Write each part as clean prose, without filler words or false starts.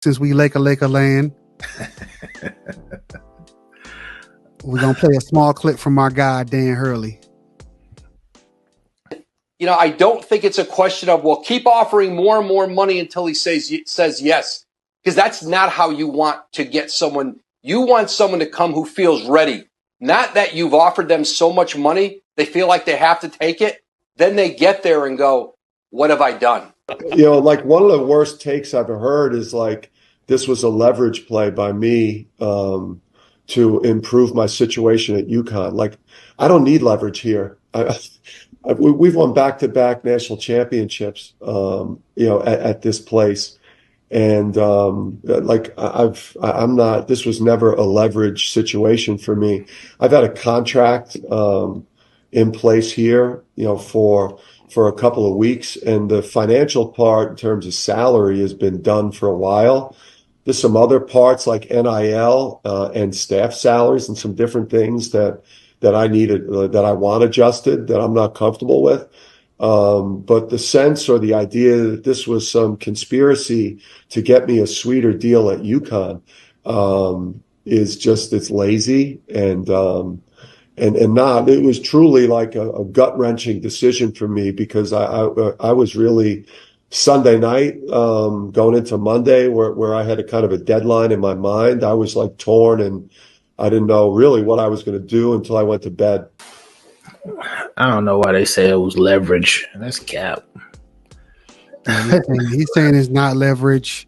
since we Laker land, we're gonna play a small clip from our guy Dan Hurley. You know, I don't think it's a question of, well, keep offering more and more money until he says yes, because that's not how you want to get someone. You want someone to come who feels ready, not that you've offered them so much money they feel like they have to take it. Then they get there and go, what have I done? You know, like one of the worst takes I've heard is like, this was a leverage play by me to improve my situation at UConn. Like, I don't need leverage here. We've won back-to-back national championships, you know, at this place. And like I'm not, this was never a leverage situation for me. I've had a contract in place here, you know, for a couple of weeks, and the financial part in terms of salary has been done for a while. There's some other parts like NIL and staff salaries and some different things that I needed, that I want adjusted, that I'm not comfortable with. But the sense or the idea that this was some conspiracy to get me a sweeter deal at UConn is just, it's lazy and not. It was truly like a gut-wrenching decision for me, because I was really Sunday night going into Monday where I had a kind of a deadline in my mind. I was like torn, and I didn't know really what I was going to do until I went to bed. I don't know why they say it was leverage. That's cap. He's saying it's not leverage.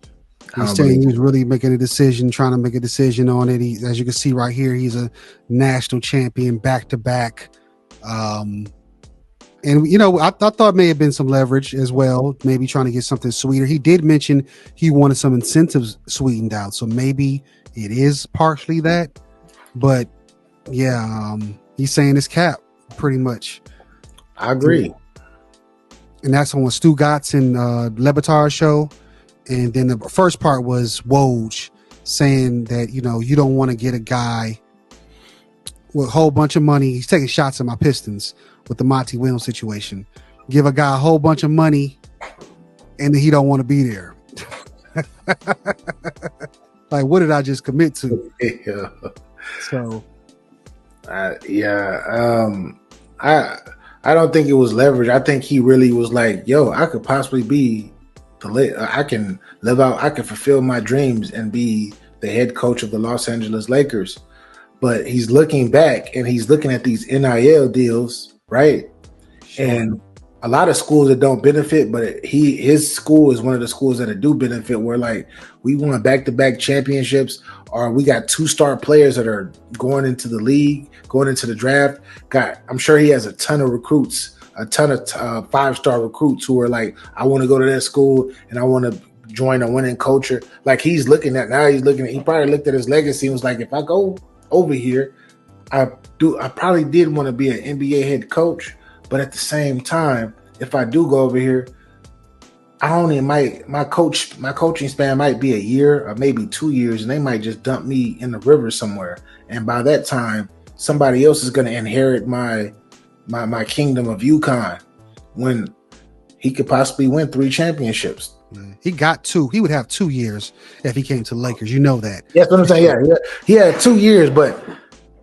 He's saying he was really making a decision, trying to make a decision on it. He, as you can see right here, he's a national champion back-to-back. And, you know, I thought it may have been some leverage as well, maybe trying to get something sweeter. He did mention he wanted some incentives sweetened out, so maybe it is partially that. But, yeah, he's saying it's cap, pretty much. I agree. And that's on Stu Gatz and Lebatard's show. And then the first part was Woj saying that, you know, you don't want to get a guy with a whole bunch of money. He's taking shots at my Pistons with the Monty Williams situation. Give a guy a whole bunch of money and then he don't want to be there. Like, what did I just commit to? Yeah. So, I don't think it was leverage. I think he really was like, yo, I could possibly be I can live out, I can fulfill my dreams and be the head coach of the Los Angeles Lakers. But he's looking back and he's looking at these NIL deals, right? Sure. And a lot of schools that don't benefit, but his school is one of the schools that do benefit, where like we won back-to-back championships, or we got 2-star players that are going into the league, going into the draft. I'm sure he has a ton of recruits, a ton of 5-star recruits who are like, I want to go to that school and I want to join a winning culture. Like he probably looked at his legacy and was like, if I go over here, I probably did want to be an NBA head coach. But at the same time, if I do go over here, my coaching span might be a year or maybe 2 years, and they might just dump me in the river somewhere. And by that time, somebody else is going to inherit my kingdom of UConn, when he could possibly win 3 championships. He got 2. He would have 2 years if he came to the Lakers. You know that. That's what I'm saying. Yeah, he had 2 years, but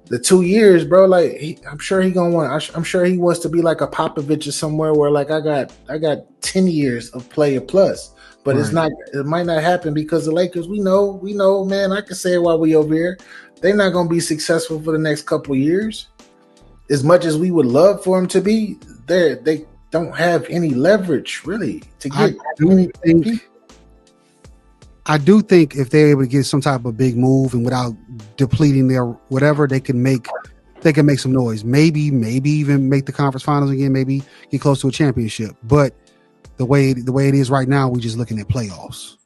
the 2 years, bro, like I'm sure he gonna want. I'm sure he wants to be like a Popovich or somewhere where like I got 10 years of player plus. But right. It might not happen because the Lakers, we know, man. I can say it while we over here. They're not gonna be successful for the next couple of years. As much as we would love for them to be, they don't have any leverage really to get. I do think if they're able to get some type of big move and without depleting their whatever, they can make some noise. Maybe even make the conference finals again. Maybe get close to a championship. But the way it is right now, we're just looking at playoffs.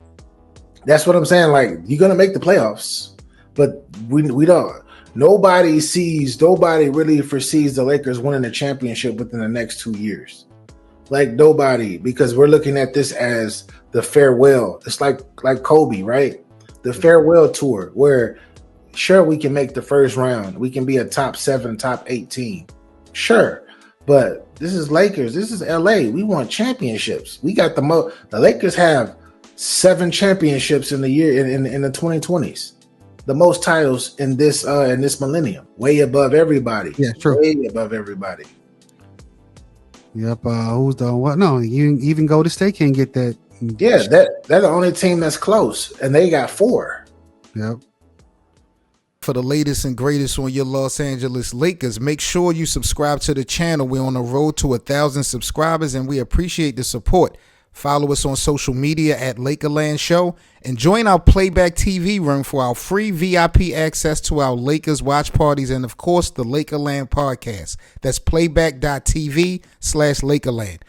That's what I'm saying. Like, you're gonna make the playoffs, but we don't. Nobody really foresees the Lakers winning the championship within the next 2 years. Like nobody, because we're looking at this as the farewell. It's like Kobe, right? The farewell tour, where sure we can make the first round, we can be a top 7, top 8 team, sure. But this is Lakers, this is LA. We want championships. We got the Lakers have 7 championships in the year in the 2020s. The most titles in this millennium, way above everybody. Yeah, true. Way above everybody. Yep. Who's the what? No, you even Golden State can't get that. Yeah, they're the only team that's close, and they got 4. Yep. For the latest and greatest on your Los Angeles Lakers, make sure you subscribe to the channel. We're on the road to 1,000 subscribers, and we appreciate the support. Follow us on social media at Lakerland Show and join our Playback TV room for our free VIP access to our Lakers watch parties and, of course, the Lakerland podcast. That's playback.tv/Lakerland.